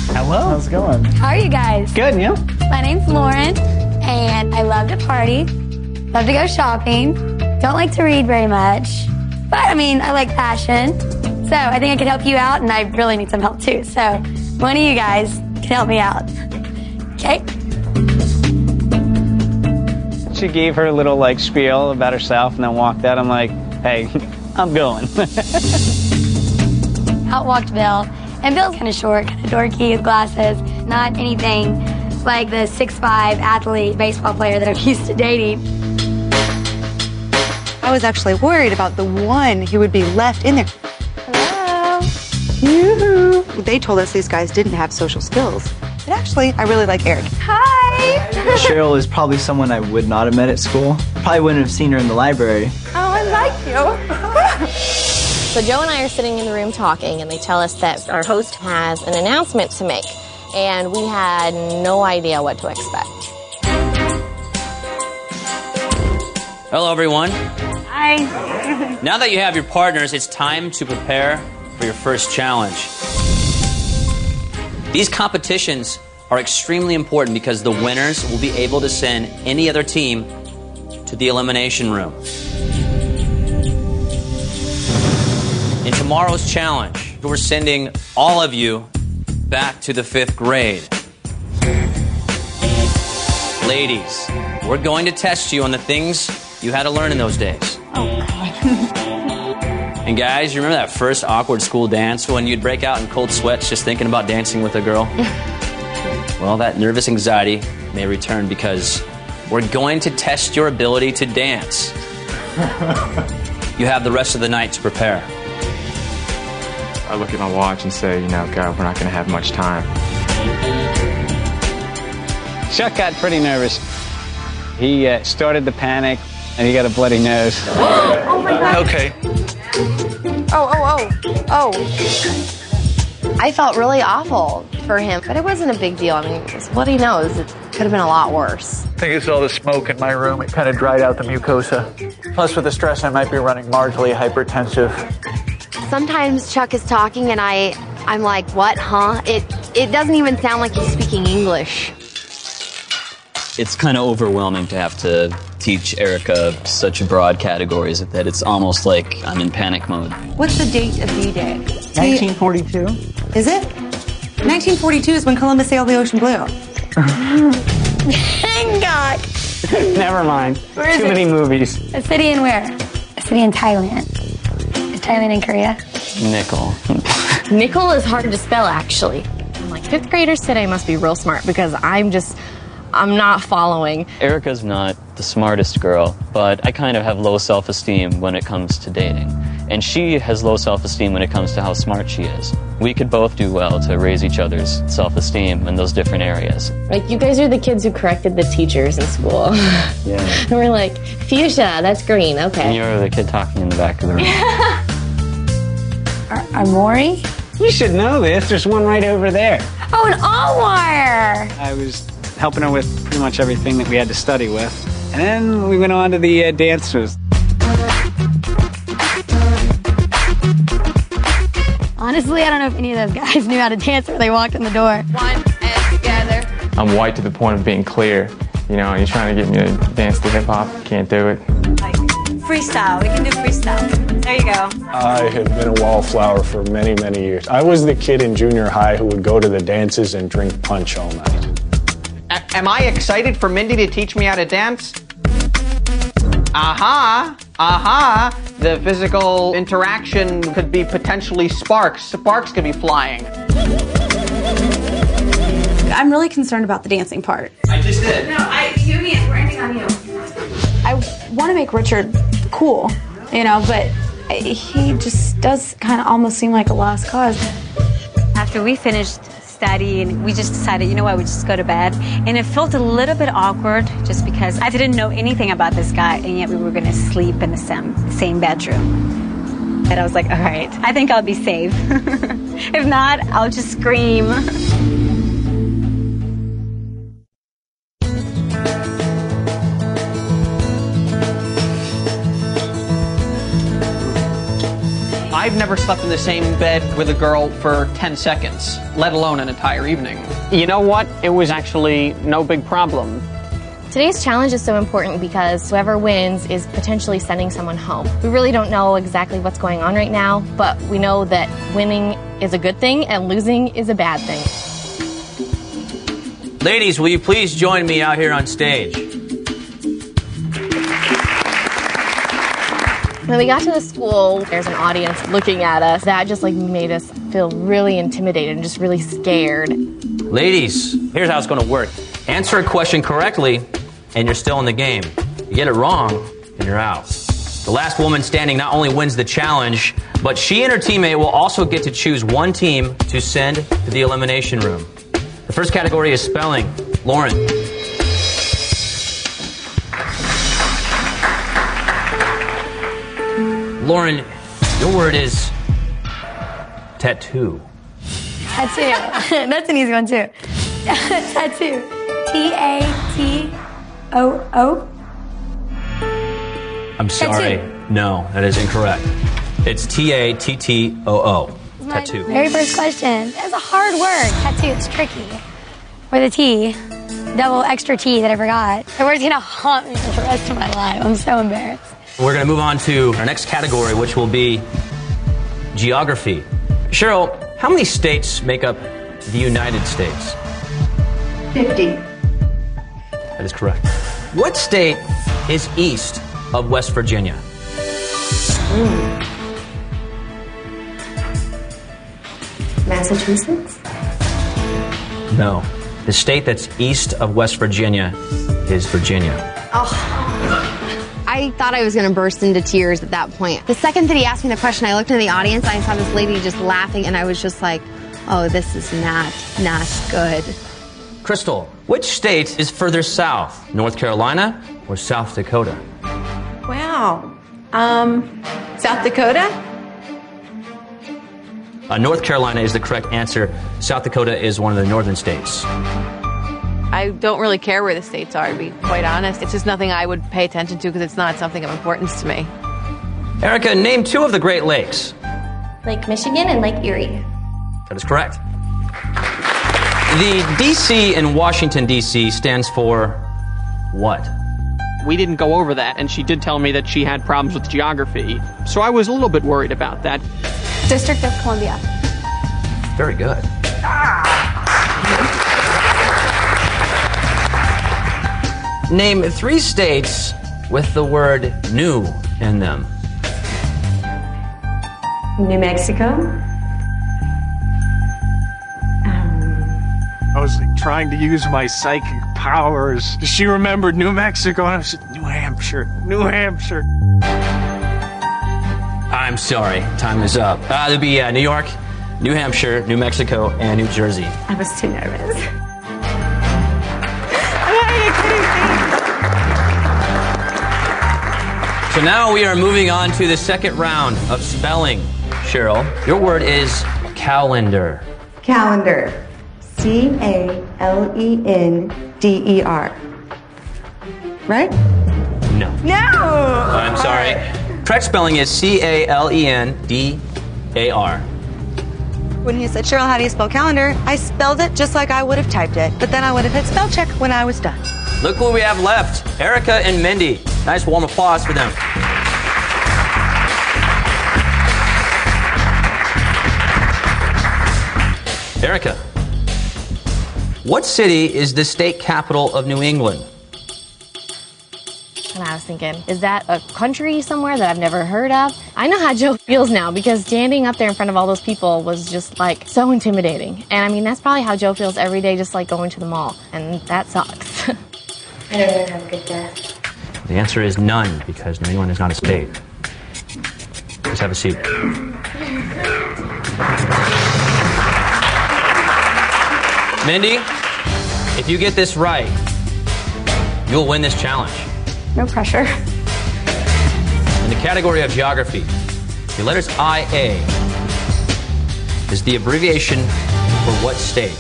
Hello. How's it going? How are you guys? Good, and you? My name's Lauren, and I love to party, love to go shopping, don't like to read very much, but I mean, I like fashion. So I think I could help you out, and I really need some help too. So one of you guys can help me out. Okay? She gave her a little like spiel about herself and then walked out. I'm like, hey, I'm going. Out walked Bill, and Bill's kind of short, kind of dorky with glasses, not anything like the 6'5" athlete baseball player that I'm used to dating. I was actually worried about the one who would be left in there. Hello? Yoo-hoo. They told us these guys didn't have social skills. But actually, I really like Eric. Hi! Cheryl is probably someone I would not have met at school. Probably wouldn't have seen her in the library. Oh, I like you. So Joe and I are sitting in the room talking, and they tell us that our host has an announcement to make, and we had no idea what to expect. Hello, everyone. Hi. Now that you have your partners, it's time to prepare for your first challenge. These competitions are extremely important because the winners will be able to send any other team to the elimination room. In tomorrow's challenge, we're sending all of you back to the 5th grade. Ladies, we're going to test you on the things you had to learn in those days. Oh, God. And guys, you remember that first awkward school dance when you'd break out in cold sweats just thinking about dancing with a girl? Well, that nervous anxiety may return because we're going to test your ability to dance. You have the rest of the night to prepare. I look at my watch and say, God, we're not going to have much time. Chuck got pretty nervous. He started to panic, and he got a bloody nose. Oh, my God. Okay. Oh. I felt really awful for him, but it wasn't a big deal. I mean, what he knows, it could have been a lot worse. I think it's all the smoke in my room. It kind of dried out the mucosa. Plus, with the stress, I might be running marginally hypertensive. Sometimes Chuck is talking and I'm like, what, huh? It doesn't even sound like he's speaking English. It's kind of overwhelming to have to teach Erica such broad categories that it's almost like I'm in panic mode. What's the date of D-Day? 1942? Is it? 1942 is when Columbus sailed the ocean blue. Thank God. Never mind. Where is Too it? many movies. A city in where? A city in Thailand. Is Thailand in Korea? Nickel. Nickel is hard to spell, actually. I'm like, 5th graders today must be real smart because I'm not following. Erica's not the smartest girl, but I kind of have low self-esteem when it comes to dating. And she has low self-esteem when it comes to how smart she is. We could both do well to raise each other's self-esteem in those different areas. Like, you guys are the kids who corrected the teachers in school. Yeah. And we're like, fuchsia, that's green, okay. And you're the kid talking in the back of the room. Are Maury? You should know this. There's one right over there. Oh, an all-wire! I was helping her with pretty much everything that we had to study with. And then we went on to the dances. Honestly, I don't know if any of those guys knew how to dance when they walked in the door. 1 and together. I'm white to the point of being clear. And you're trying to get me to dance to hip-hop. Can't do it. Freestyle. We can do freestyle. There you go. I have been a wallflower for many, many years. I was the kid in junior high who would go to the dances and drink punch all night. Am I excited for Mindy to teach me how to dance? Aha. The physical interaction could be potentially sparks. Sparks could be flying. I'm really concerned about the dancing part. I just did. No, we're ending on you. I want to make Richard cool, but he just does kind of almost seem like a lost cause. After we finished studying, we just decided, we just go to bed. And it felt a little bit awkward just because I didn't know anything about this guy, and yet we were going to sleep in the same bedroom. And I was like, all right, I think I'll be safe. If not, I'll just scream. I I've never slept in the same bed with a girl for 10 seconds, let alone an entire evening. You know what? It was actually no big problem. Today's challenge is so important because whoever wins is potentially sending someone home. We really don't know exactly what's going on right now, but we know that winning is a good thing and losing is a bad thing. Ladies, will you please join me out here on stage? When we got to the school, there's an audience looking at us. That just made us feel really intimidated and just really scared. Ladies, here's how it's going to work. Answer a question correctly, and you're still in the game. You get it wrong, and you're out. The last woman standing not only wins the challenge, but she and her teammate will also get to choose one team to send to the elimination room. The first category is spelling. Lauren. Lauren, your word is tattoo. Tattoo. That's an easy one, too. Tattoo. T-A-T-O-O. I'm sorry. Tattoo. No, that is incorrect. It's T-A-T-T-O-O. Tattoo. Very first question. That's a hard word. Tattoo. It's tricky. With a T. Double extra T that I forgot. The word's gonna haunt me for the rest of my life. I'm so embarrassed. We're going to move on to our next category, which will be geography. Cheryl, how many states make up the United States? 50. That is correct. What state is east of West Virginia? Massachusetts? No. The state that's east of West Virginia is Virginia. Oh. I thought I was going to burst into tears at that point. The second that he asked me the question, I looked in the audience, I saw this lady just laughing, and I was just like, oh, this is not good. Crystal, which state is further south, North Carolina or South Dakota? Wow. South Dakota? North Carolina is the correct answer. South Dakota is one of the northern states. I don't really care where the states are, to be quite honest. It's just nothing I would pay attention to because it's not something of importance to me. Erica, name two of the Great Lakes. Lake Michigan and Lake Erie. That is correct. The D.C. in Washington, D.C. stands for what? We didn't go over that, and she did tell me that she had problems with geography, so I was a little bit worried about that. District of Columbia. Very good. Name three states with the word new in them. New Mexico? I was trying to use my psychic powers. She remembered New Mexico, and I said, New Hampshire, New Hampshire. I'm sorry, time is up. There'll be New York, New Hampshire, New Mexico, and New Jersey. I was too nervous. So now we are moving on to the second round of spelling. Cheryl, your word is calendar. Calendar. C-A-L-E-N-D-E-R. Right? No. No! I'm sorry. Correct spelling is C-A-L-E-N-D-A-R. When he said, Cheryl, how do you spell calendar? I spelled it just like I would have typed it, but then I would have hit spell check when I was done. Look what we have left. Erica and Mindy. Nice warm applause for them. Erica, what city is the state capital of New England? And I was thinking, is that a country somewhere that I've never heard of? I know how Joe feels now because standing up there in front of all those people was just so intimidating. And I mean, that's probably how Joe feels every day, just like going to the mall. And that sucks. I don't really have a good guess. The answer is none because New England is not a state. Please have a seat. Mindy, if you get this right, you'll win this challenge. No pressure. In the category of geography, the letters IA is the abbreviation for what state?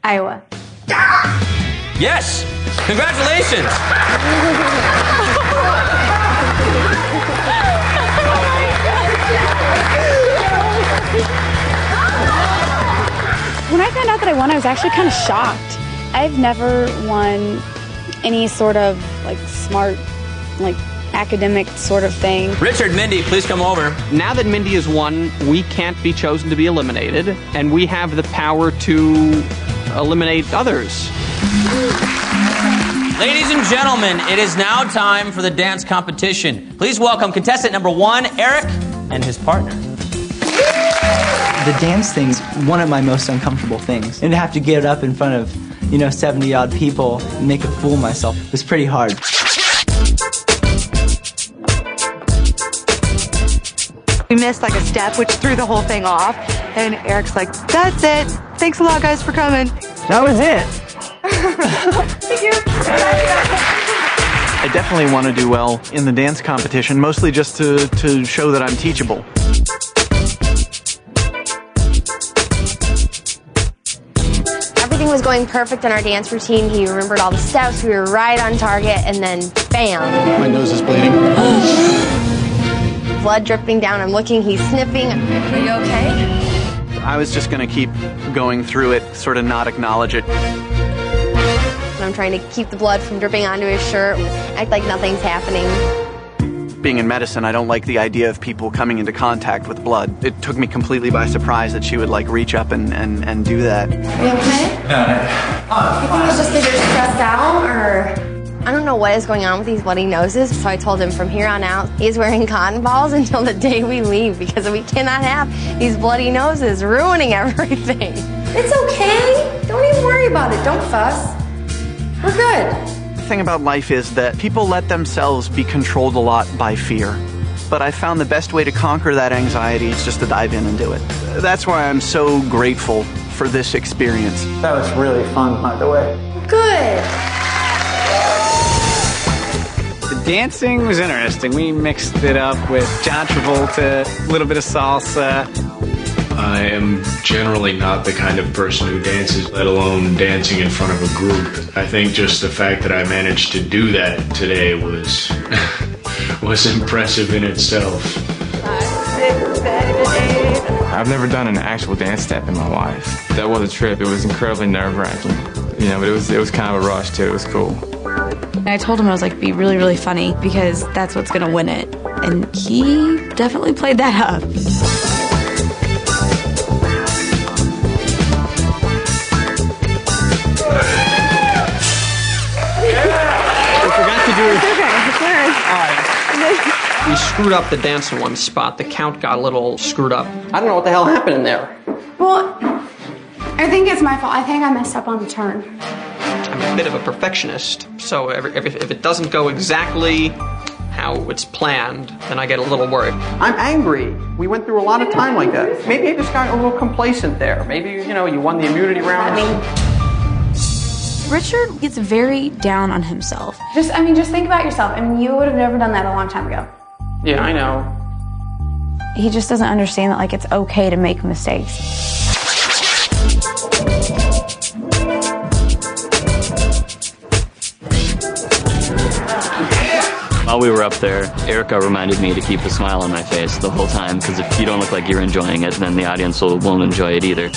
Iowa. Yes! Congratulations! When I found out that I won, I was actually kind of shocked. I've never won any sort of like smart, like academic sort of thing. Richard, Mindy, please come over. Now that Mindy has won, we can't be chosen to be eliminated, and we have the power to eliminate others. Ladies and gentlemen, it is now time for the dance competition. Please welcome contestant number 1, Eric, and his partner. The dance thing's one of my most uncomfortable things. And to have to get up in front of, 70-odd people and make a fool of myself was pretty hard. We missed like a step, which threw the whole thing off. And Eric's like, that's it. Thanks a lot, guys, for coming. That was it. Thank you. I definitely want to do well in the dance competition, mostly just to show that I'm teachable. Everything was going perfect in our dance routine. He remembered all the steps. We were right on target, and then bam. My nose is bleeding. Blood dripping down. I'm looking. He's sniffing. Are you okay? I was just going to keep going through it, sort of not acknowledge it. I'm trying to keep the blood from dripping onto his shirt, act like nothing's happening. Being in medicine, I don't like the idea of people coming into contact with blood. It took me completely by surprise that she would reach up and do that. Are you okay? I think it's just that you're stressed out, or I don't know what is going on with these bloody noses. So I told him from here on out, he's wearing cotton balls until the day we leave, because we cannot have these bloody noses ruining everything. It's okay. Don't even worry about it. Don't fuss. We're good. The thing about life is that people let themselves be controlled a lot by fear. But I found the best way to conquer that anxiety is just to dive in and do it. That's why I'm so grateful for this experience. That was really fun, by the way. Good. The dancing was interesting. We mixed it up with John Travolta, a little bit of salsa. I am generally not the kind of person who dances, let alone dancing in front of a group. I think just the fact that I managed to do that today was was impressive in itself. 5, 6, 7, 8. I've never done an actual dance step in my life. That was a trip. It was incredibly nerve-wracking. But it was kind of a rush too. It was cool. I told him I was like, be really, really funny because that's what's gonna win it. And he definitely played that up. We screwed up the dance in one spot. The count got a little screwed up. I don't know what the hell happened in there. Well, I think it's my fault. I think I messed up on the turn. I'm a bit of a perfectionist, so if it doesn't go exactly how it's planned, then I get a little worried. I'm angry. We went through a lot of time like that. Maybe I just got a little complacent there. Maybe, you won the immunity round. Richard gets very down on himself. Just think about yourself. You would have never done that a long time ago. Yeah, I know. He just doesn't understand that, it's okay to make mistakes. While we were up there, Erica reminded me to keep a smile on my face the whole time, because if you don't look like you're enjoying it, then the audience won't enjoy it either.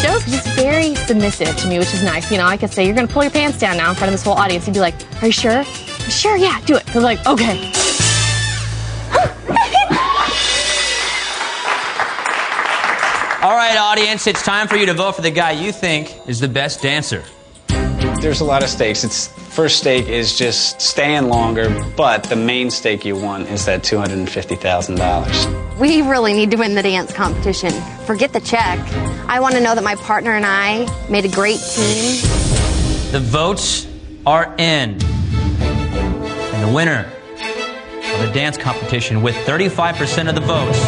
Joe's just very submissive to me, which is nice. I could say, you're going to pull your pants down now in front of this whole audience. He'd be like, are you sure? Sure, yeah, do it. I'm like, okay. All right, audience, it's time for you to vote for the guy you think is the best dancer. There's a lot of stakes. First stake is just staying longer, but the main stake you won is that $250,000. We really need to win the dance competition. Forget the check. I want to know that my partner and I made a great team. The votes are in. And the winner of the dance competition with 35% of the votes